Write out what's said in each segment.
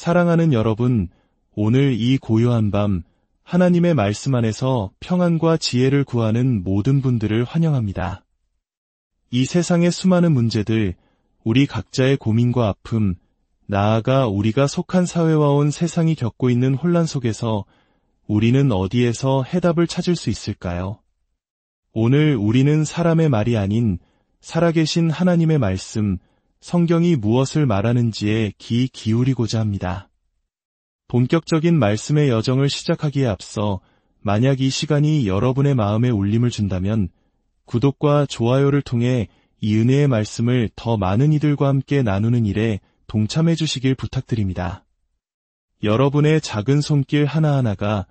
사랑하는 여러분, 오늘 이 고요한 밤 하나님의 말씀 안에서 평안과 지혜를 구하는 모든 분들을 환영합니다. 이 세상의 수많은 문제들, 우리 각자의 고민과 아픔, 나아가 우리가 속한 사회와 온 세상이 겪고 있는 혼란 속에서 우리는 어디에서 해답을 찾을 수 있을까요? 오늘 우리는 사람의 말이 아닌 살아계신 하나님의 말씀, 성경이 무엇을 말하는지에 귀 기울이고자 합니다. 본격적인 말씀의 여정을 시작하기에 앞서 만약 이 시간이 여러분의 마음에 울림을 준다면 구독과 좋아요를 통해 이 은혜의 말씀을 더 많은 이들과 함께 나누는 일에 동참해 주시길 부탁드립니다. 여러분의 작은 손길 하나하나가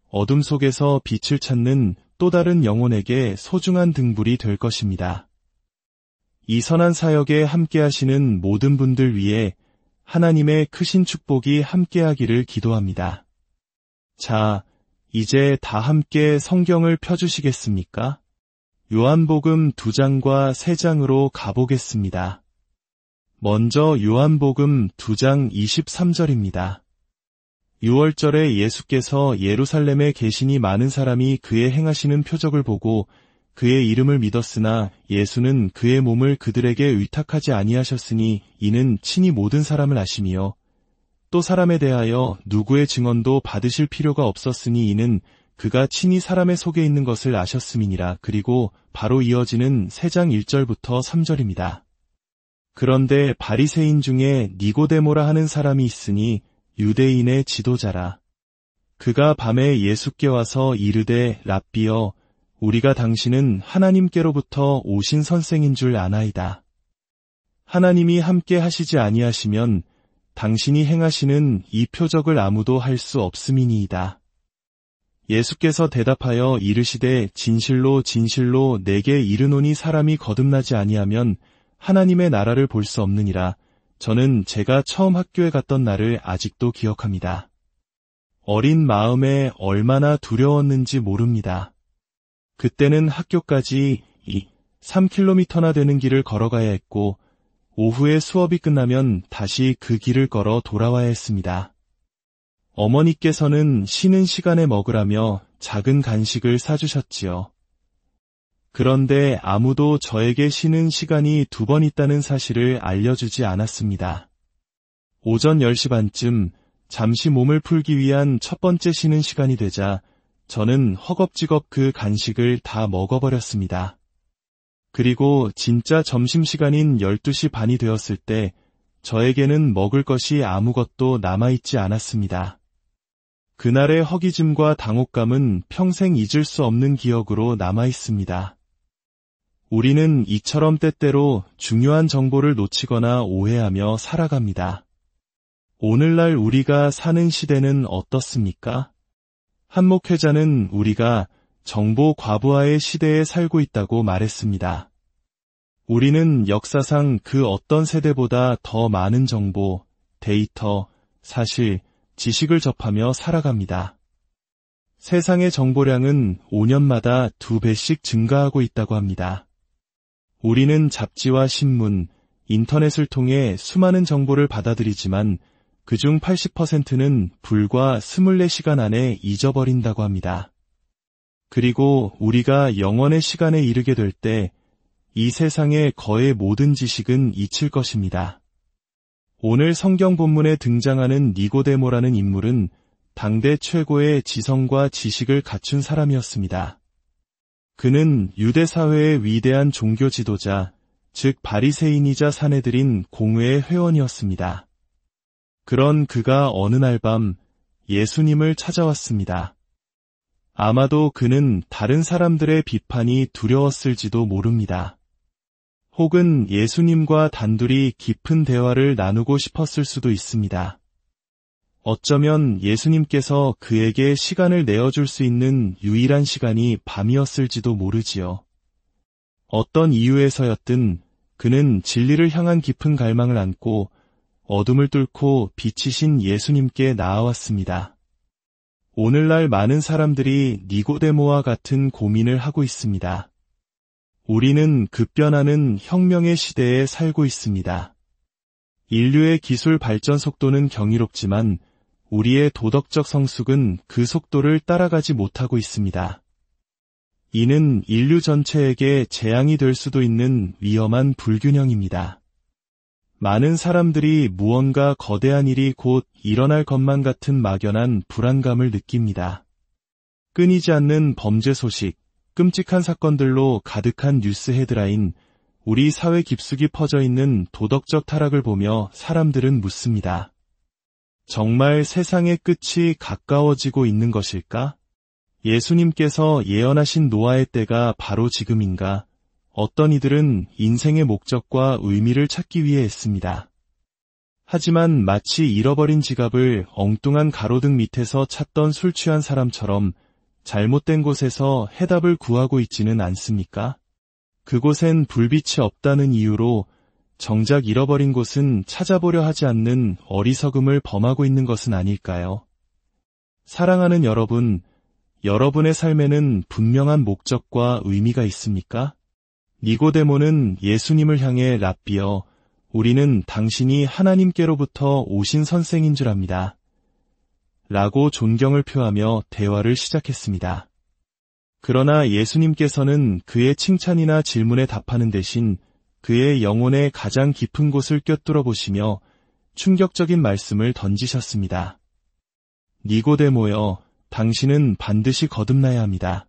어둠 속에서 빛을 찾는 또 다른 영혼에게 소중한 등불이 될 것입니다. 이 선한 사역에 함께하시는 모든 분들 위해 하나님의 크신 축복이 함께하기를 기도합니다. 자, 이제 다 함께 성경을 펴주시겠습니까? 요한복음 2장과 3장으로 가보겠습니다. 먼저 요한복음 2장 23절입니다. 6월절에 예수께서 예루살렘에 계시니 많은 사람이 그의 행하시는 표적을 보고 그의 이름을 믿었으나 예수는 그의 몸을 그들에게 의탁하지 아니하셨으니 이는 친히 모든 사람을 아심이요. 또 사람에 대하여 누구의 증언도 받으실 필요가 없었으니 이는 그가 친히 사람의 속에 있는 것을 아셨음이니라. 그리고 바로 이어지는 3장 1절부터 3절입니다. 그런데 바리새인 중에 니고데모라 하는 사람이 있으니 유대인의 지도자라. 그가 밤에 예수께 와서 이르되 랍비여 우리가 당신은 하나님께로부터 오신 선생인 줄 아나이다. 하나님이 함께 하시지 아니하시면 당신이 행하시는 이 표적을 아무도 할 수 없음이니이다. 예수께서 대답하여 이르시되 진실로 진실로 내게 이르노니 사람이 거듭나지 아니하면 하나님의 나라를 볼 수 없느니라. 저는 제가 처음 학교에 갔던 날을 아직도 기억합니다. 어린 마음에 얼마나 두려웠는지 모릅니다. 그때는 학교까지 3km나 되는 길을 걸어가야 했고 오후에 수업이 끝나면 다시 그 길을 걸어 돌아와야 했습니다. 어머니께서는 쉬는 시간에 먹으라며 작은 간식을 사주셨지요. 그런데 아무도 저에게 쉬는 시간이 2번 있다는 사실을 알려주지 않았습니다. 오전 10시 반쯤 잠시 몸을 풀기 위한 첫 번째 쉬는 시간이 되자 저는 허겁지겁 그 간식을 다 먹어버렸습니다. 그리고 진짜 점심시간인 12시 반이 되었을 때 저에게는 먹을 것이 아무것도 남아있지 않았습니다. 그날의 허기짐과 당혹감은 평생 잊을 수 없는 기억으로 남아있습니다. 우리는 이처럼 때때로 중요한 정보를 놓치거나 오해하며 살아갑니다. 오늘날 우리가 사는 시대는 어떻습니까? 한 목회자는 우리가 정보 과부하의 시대에 살고 있다고 말했습니다. 우리는 역사상 그 어떤 세대보다 더 많은 정보, 데이터, 사실, 지식을 접하며 살아갑니다. 세상의 정보량은 5년마다 2배씩 증가하고 있다고 합니다. 우리는 잡지와 신문, 인터넷을 통해 수많은 정보를 받아들이지만 그중 80%는 불과 24시간 안에 잊어버린다고 합니다. 그리고 우리가 영원의 시간에 이르게 될 때 이 세상의 거의 모든 지식은 잊힐 것입니다. 오늘 성경 본문에 등장하는 니고데모라는 인물은 당대 최고의 지성과 지식을 갖춘 사람이었습니다. 그는 유대 사회의 위대한 종교 지도자, 즉 바리새인이자 사내들인 공회의 회원이었습니다. 그런 그가 어느 날 밤 예수님을 찾아왔습니다. 아마도 그는 다른 사람들의 비판이 두려웠을지도 모릅니다. 혹은 예수님과 단둘이 깊은 대화를 나누고 싶었을 수도 있습니다. 어쩌면 예수님께서 그에게 시간을 내어줄 수 있는 유일한 시간이 밤이었을지도 모르지요. 어떤 이유에서였든 그는 진리를 향한 깊은 갈망을 안고 어둠을 뚫고 빛이신 예수님께 나아왔습니다. 오늘날 많은 사람들이 니고데모와 같은 고민을 하고 있습니다. 우리는 급변하는 혁명의 시대에 살고 있습니다. 인류의 기술 발전 속도는 경이롭지만 우리의 도덕적 성숙은 그 속도를 따라가지 못하고 있습니다. 이는 인류 전체에게 재앙이 될 수도 있는 위험한 불균형입니다. 많은 사람들이 무언가 거대한 일이 곧 일어날 것만 같은 막연한 불안감을 느낍니다. 끊이지 않는 범죄 소식, 끔찍한 사건들로 가득한 뉴스 헤드라인, 우리 사회 깊숙이 퍼져 있는 도덕적 타락을 보며 사람들은 묻습니다. 정말 세상의 끝이 가까워지고 있는 것일까? 예수님께서 예언하신 노아의 때가 바로 지금인가? 어떤 이들은 인생의 목적과 의미를 찾기 위해 애씁니다. 하지만 마치 잃어버린 지갑을 엉뚱한 가로등 밑에서 찾던 술 취한 사람처럼 잘못된 곳에서 해답을 구하고 있지는 않습니까? 그곳엔 불빛이 없다는 이유로 정작 잃어버린 곳은 찾아보려 하지 않는 어리석음을 범하고 있는 것은 아닐까요? 사랑하는 여러분, 여러분의 삶에는 분명한 목적과 의미가 있습니까? 니고데모는 예수님을 향해 랍비여, 우리는 당신이 하나님께로부터 오신 선생인 줄 압니다. 라고 존경을 표하며 대화를 시작했습니다. 그러나 예수님께서는 그의 칭찬이나 질문에 답하는 대신 그의 영혼의 가장 깊은 곳을 꿰뚫어 보시며 충격적인 말씀을 던지셨습니다. 니고데모여, 당신은 반드시 거듭나야 합니다.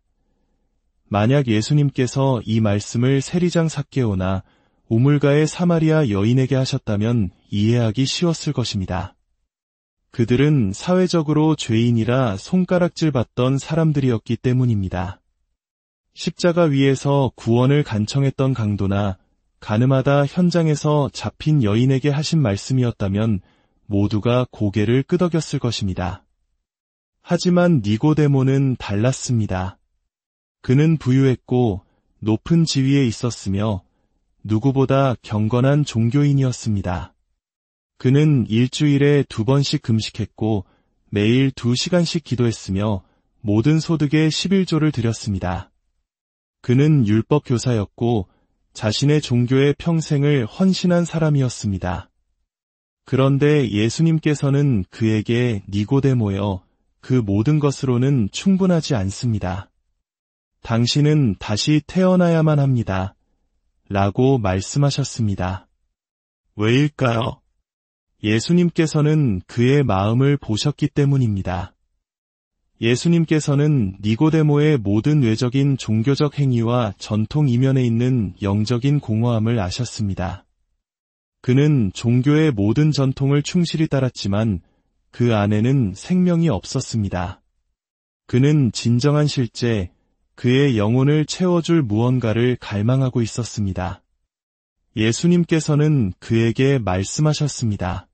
만약 예수님께서 이 말씀을 세리장 삭개오나 우물가의 사마리아 여인에게 하셨다면 이해하기 쉬웠을 것입니다. 그들은 사회적으로 죄인이라 손가락질 받던 사람들이었기 때문입니다. 십자가 위에서 구원을 간청했던 강도나 가늠하다 현장에서 잡힌 여인에게 하신 말씀이었다면 모두가 고개를 끄덕였을 것입니다. 하지만 니고데모는 달랐습니다. 그는 부유했고 높은 지위에 있었으며 누구보다 경건한 종교인이었습니다. 그는 일주일에 2번씩 금식했고 매일 2시간씩 기도했으며 모든 소득의 11조를 드렸습니다. 그는 율법 교사였고 자신의 종교에 평생을 헌신한 사람이었습니다. 그런데 예수님께서는 그에게 니고데모여, 그 모든 것으로는 충분하지 않습니다. 당신은 다시 태어나야만 합니다. 라고 말씀하셨습니다. 왜일까요? 예수님께서는 그의 마음을 보셨기 때문입니다. 예수님께서는 니고데모의 모든 외적인 종교적 행위와 전통 이면에 있는 영적인 공허함을 아셨습니다. 그는 종교의 모든 전통을 충실히 따랐지만 그 안에는 생명이 없었습니다. 그는 진정한 실제, 그의 영혼을 채워줄 무언가를 갈망하고 있었습니다. 예수님께서는 그에게 말씀하셨습니다.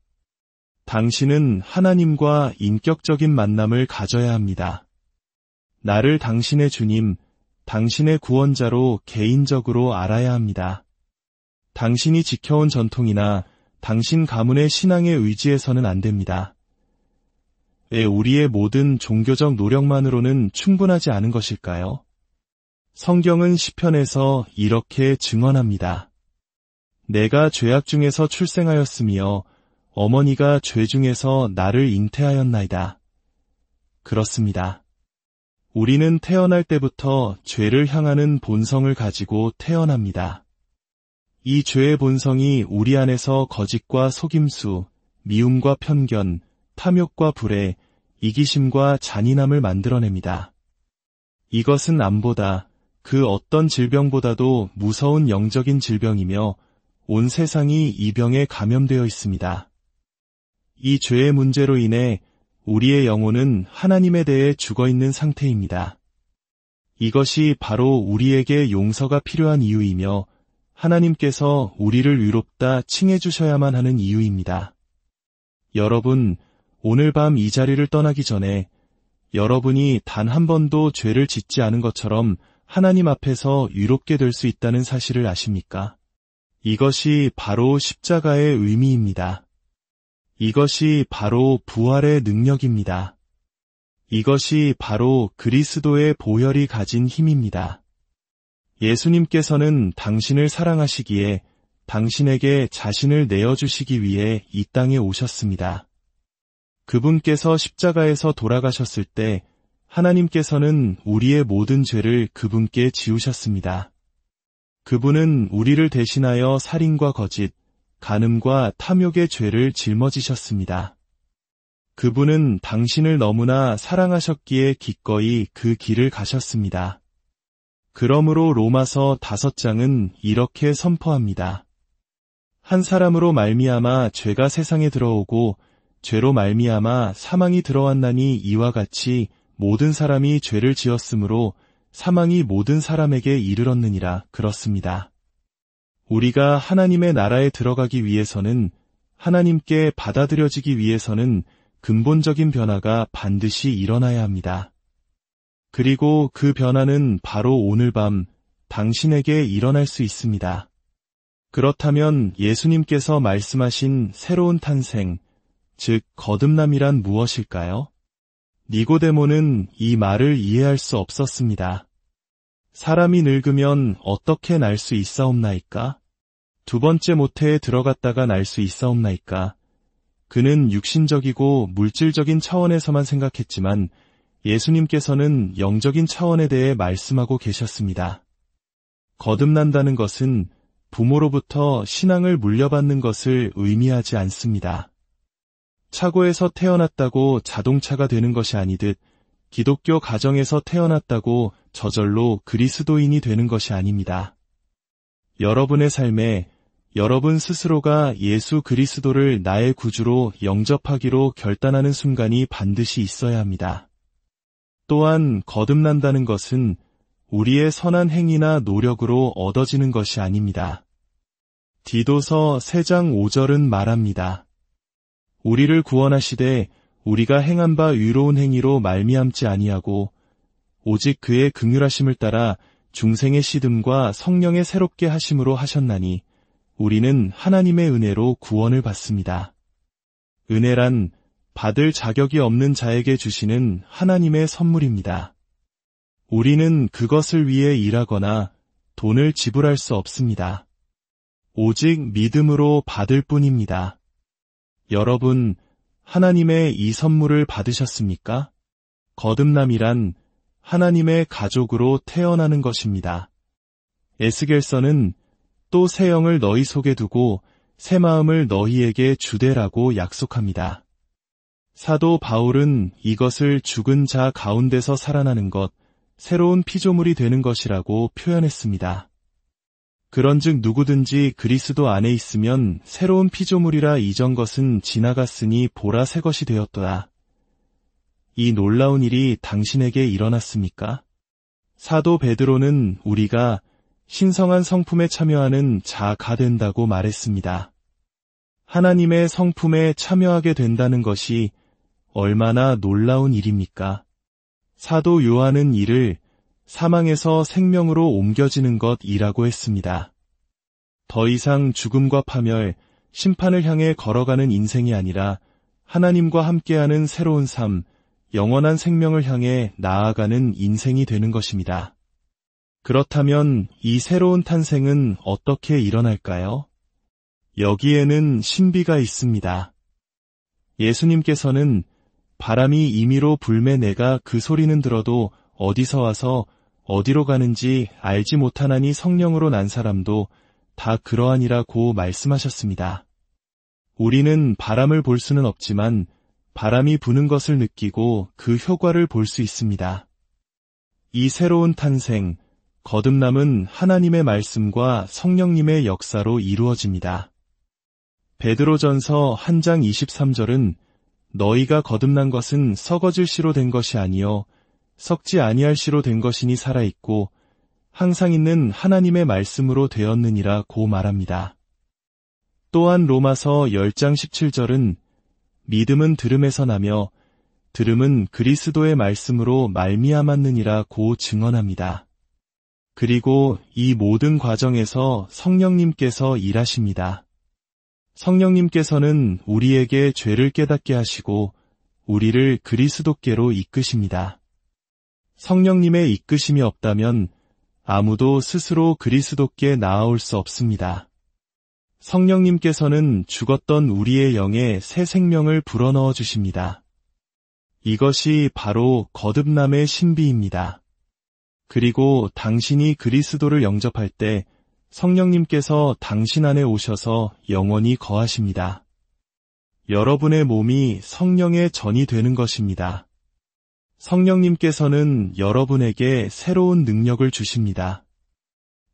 당신은 하나님과 인격적인 만남을 가져야 합니다. 나를 당신의 주님, 당신의 구원자로 개인적으로 알아야 합니다. 당신이 지켜온 전통이나 당신 가문의 신앙에 의지해서는 안 됩니다. 왜 우리의 모든 종교적 노력만으로는 충분하지 않은 것일까요? 성경은 시편에서 이렇게 증언합니다. 내가 죄악 중에서 출생하였으며 어머니가 죄 중에서 나를 잉태하였나이다. 그렇습니다. 우리는 태어날 때부터 죄를 향하는 본성을 가지고 태어납니다. 이 죄의 본성이 우리 안에서 거짓과 속임수, 미움과 편견, 탐욕과 불애, 이기심과 잔인함을 만들어냅니다. 이것은 암보다, 그 어떤 질병보다도 무서운 영적인 질병이며 온 세상이 이 병에 감염되어 있습니다. 이 죄의 문제로 인해 우리의 영혼은 하나님에 대해 죽어있는 상태입니다. 이것이 바로 우리에게 용서가 필요한 이유이며 하나님께서 우리를 위롭다 칭해 주셔야만 하는 이유입니다. 여러분, 오늘 밤 이 자리를 떠나기 전에 여러분이 단 한 번도 죄를 짓지 않은 것처럼 하나님 앞에서 위롭게 될 수 있다는 사실을 아십니까? 이것이 바로 십자가의 의미입니다. 이것이 바로 부활의 능력입니다. 이것이 바로 그리스도의 보혈이 가진 힘입니다. 예수님께서는 당신을 사랑하시기에 당신에게 자신을 내어주시기 위해 이 땅에 오셨습니다. 그분께서 십자가에서 돌아가셨을 때 하나님께서는 우리의 모든 죄를 그분께 지우셨습니다. 그분은 우리를 대신하여 살인과 거짓, 간음과 탐욕의 죄를 짊어지셨습니다. 그분은 당신을 너무나 사랑하셨기에 기꺼이 그 길을 가셨습니다. 그러므로 로마서 5장은 이렇게 선포합니다. 한 사람으로 말미암아 죄가 세상에 들어오고 죄로 말미암아 사망이 들어왔나니 이와 같이 모든 사람이 죄를 지었으므로 사망이 모든 사람에게 이르렀느니라. 그렇습니다. 우리가 하나님의 나라에 들어가기 위해서는, 하나님께 받아들여지기 위해서는 근본적인 변화가 반드시 일어나야 합니다. 그리고 그 변화는 바로 오늘 밤 당신에게 일어날 수 있습니다. 그렇다면 예수님께서 말씀하신 새로운 탄생, 즉 거듭남이란 무엇일까요? 니고데모는 이 말을 이해할 수 없었습니다. 사람이 늙으면 어떻게 날 수 있사옵나이까? 두 번째 모태에 들어갔다가 날 수 있사옵나이까? 그는 육신적이고 물질적인 차원에서만 생각했지만 예수님께서는 영적인 차원에 대해 말씀하고 계셨습니다. 거듭난다는 것은 부모로부터 신앙을 물려받는 것을 의미하지 않습니다. 차고에서 태어났다고 자동차가 되는 것이 아니듯 기독교 가정에서 태어났다고 저절로 그리스도인이 되는 것이 아닙니다. 여러분의 삶에 여러분 스스로가 예수 그리스도를 나의 구주로 영접하기로 결단하는 순간이 반드시 있어야 합니다. 또한 거듭난다는 것은 우리의 선한 행위나 노력으로 얻어지는 것이 아닙니다. 디도서 3장 5절은 말합니다. 우리를 구원하시되 우리가 행한 바 의로운 행위로 말미암지 아니하고 오직 그의 긍휼하심을 따라 중생의 시듬과 성령의 새롭게 하심으로 하셨나니 우리는 하나님의 은혜로 구원을 받습니다. 은혜란 받을 자격이 없는 자에게 주시는 하나님의 선물입니다. 우리는 그것을 위해 일하거나 돈을 지불할 수 없습니다. 오직 믿음으로 받을 뿐입니다. 여러분, 하나님의 이 선물을 받으셨습니까? 거듭남이란 하나님의 가족으로 태어나는 것입니다. 에스겔서는 또 새 영을 너희 속에 두고 새 마음을 너희에게 주되라고 약속합니다. 사도 바울은 이것을 죽은 자 가운데서 살아나는 것, 새로운 피조물이 되는 것이라고 표현했습니다. 그런즉 누구든지 그리스도 안에 있으면 새로운 피조물이라 이전 것은 지나갔으니 보라 새 것이 되었도다. 이 놀라운 일이 당신에게 일어났습니까? 사도 베드로는 우리가 신성한 성품에 참여하는 자가 된다고 말했습니다. 하나님의 성품에 참여하게 된다는 것이 얼마나 놀라운 일입니까? 사도 요한은 이를 사망에서 생명으로 옮겨지는 것이라고 했습니다. 더 이상 죽음과 파멸, 심판을 향해 걸어가는 인생이 아니라 하나님과 함께하는 새로운 삶, 영원한 생명을 향해 나아가는 인생이 되는 것입니다. 그렇다면 이 새로운 탄생은 어떻게 일어날까요? 여기에는 신비가 있습니다. 예수님께서는 바람이 임의로 불매 내가 그 소리는 들어도 어디서 와서 어디로 가는지 알지 못하나니 성령으로 난 사람도 다 그러하니라고 말씀하셨습니다. 우리는 바람을 볼 수는 없지만 바람이 부는 것을 느끼고 그 효과를 볼 수 있습니다. 이 새로운 탄생, 거듭남은 하나님의 말씀과 성령님의 역사로 이루어집니다. 베드로전서 1장 23절은 너희가 거듭난 것은 썩어질 씨로 된 것이 아니요 썩지 아니할 씨로 된 것이니 살아있고 항상 있는 하나님의 말씀으로 되었느니라고 말합니다. 또한 로마서 10장 17절은 믿음은 들음에서 나며 들음은 그리스도의 말씀으로 말미암았느니라고 증언합니다. 그리고 이 모든 과정에서 성령님께서 일하십니다. 성령님께서는 우리에게 죄를 깨닫게 하시고 우리를 그리스도께로 이끄십니다. 성령님의 이끄심이 없다면 아무도 스스로 그리스도께 나아올 수 없습니다. 성령님께서는 죽었던 우리의 영에 새 생명을 불어넣어 주십니다. 이것이 바로 거듭남의 신비입니다. 그리고 당신이 그리스도를 영접할 때 성령님께서 당신 안에 오셔서 영원히 거하십니다. 여러분의 몸이 성령의 전이 되는 것입니다. 성령님께서는 여러분에게 새로운 능력을 주십니다.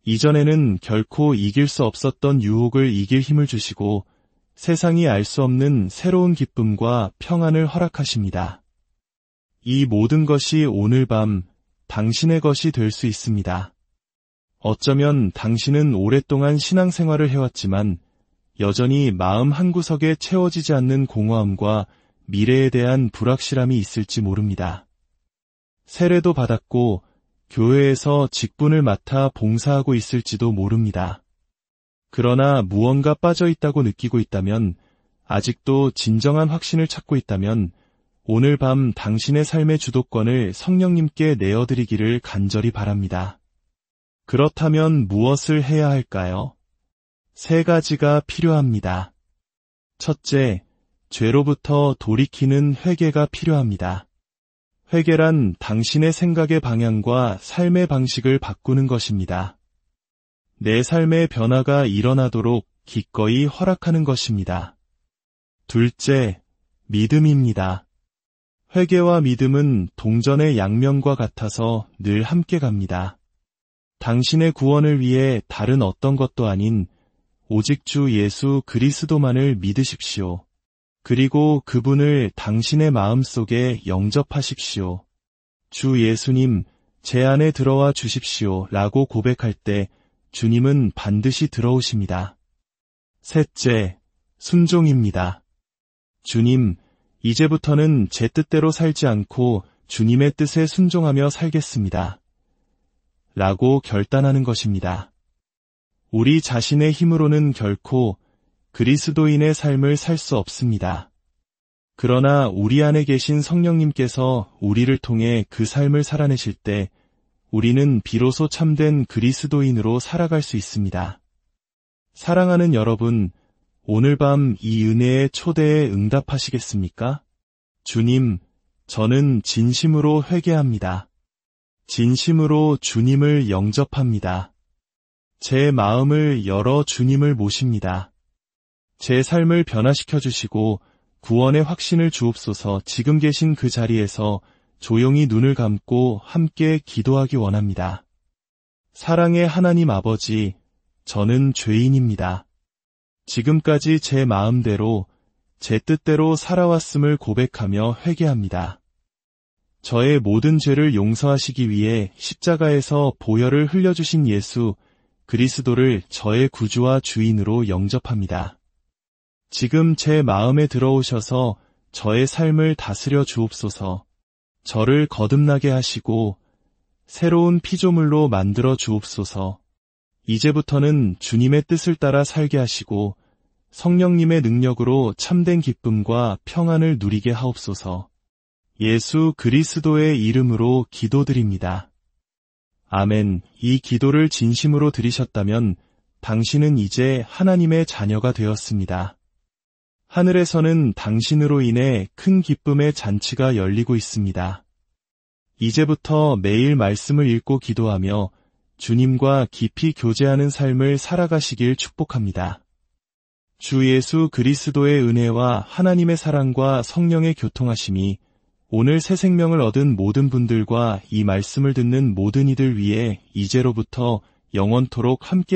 이전에는 결코 이길 수 없었던 유혹을 이길 힘을 주시고 세상이 알 수 없는 새로운 기쁨과 평안을 허락하십니다. 이 모든 것이 오늘 밤 당신의 것이 될 수 있습니다. 어쩌면 당신은 오랫동안 신앙생활을 해왔지만 여전히 마음 한구석에 채워지지 않는 공허함과 미래에 대한 불확실함이 있을지 모릅니다. 세례도 받았고 교회에서 직분을 맡아 봉사하고 있을지도 모릅니다. 그러나 무언가 빠져 있다고 느끼고 있다면, 아직도 진정한 확신을 찾고 있다면 오늘 밤 당신의 삶의 주도권을 성령님께 내어드리기를 간절히 바랍니다. 그렇다면 무엇을 해야 할까요? 3가지가 필요합니다. 첫째, 죄로부터 돌이키는 회개가 필요합니다. 회개란 당신의 생각의 방향과 삶의 방식을 바꾸는 것입니다. 내 삶의 변화가 일어나도록 기꺼이 허락하는 것입니다. 둘째, 믿음입니다. 회개와 믿음은 동전의 양면과 같아서 늘 함께 갑니다. 당신의 구원을 위해 다른 어떤 것도 아닌 오직 주 예수 그리스도만을 믿으십시오. 그리고 그분을 당신의 마음속에 영접하십시오. 주 예수님, 제 안에 들어와 주십시오 라고 고백할 때 주님은 반드시 들어오십니다. 셋째, 순종입니다. 주님, 이제부터는 제 뜻대로 살지 않고 주님의 뜻에 순종하며 살겠습니다. 라고 결단하는 것입니다. 우리 자신의 힘으로는 결코 그리스도인의 삶을 살 수 없습니다. 그러나 우리 안에 계신 성령님께서 우리를 통해 그 삶을 살아내실 때 우리는 비로소 참된 그리스도인으로 살아갈 수 있습니다. 사랑하는 여러분, 오늘 밤 이 은혜의 초대에 응답하시겠습니까? 주님, 저는 진심으로 회개합니다. 진심으로 주님을 영접합니다. 제 마음을 열어 주님을 모십니다. 제 삶을 변화시켜 주시고 구원의 확신을 주옵소서. 지금 계신 그 자리에서 조용히 눈을 감고 함께 기도하기 원합니다. 사랑의 하나님 아버지, 저는 죄인입니다. 지금까지 제 마음대로, 제 뜻대로 살아왔음을 고백하며 회개합니다. 저의 모든 죄를 용서하시기 위해 십자가에서 보혈을 흘려주신 예수 그리스도를 저의 구주와 주인으로 영접합니다. 지금 제 마음에 들어오셔서 저의 삶을 다스려 주옵소서. 저를 거듭나게 하시고 새로운 피조물로 만들어 주옵소서. 이제부터는 주님의 뜻을 따라 살게 하시고 성령님의 능력으로 참된 기쁨과 평안을 누리게 하옵소서. 예수 그리스도의 이름으로 기도드립니다. 아멘. 이 기도를 진심으로 드리셨다면 당신은 이제 하나님의 자녀가 되었습니다. 하늘에서는 당신으로 인해 큰 기쁨의 잔치가 열리고 있습니다. 이제부터 매일 말씀을 읽고 기도하며 주님과 깊이 교제하는 삶을 살아가시길 축복합니다. 주 예수 그리스도의 은혜와 하나님의 사랑과 성령의 교통하심이 오늘 새 생명을 얻은 모든 분들과 이 말씀을 듣는 모든 이들 위해 이제로부터 영원토록 함께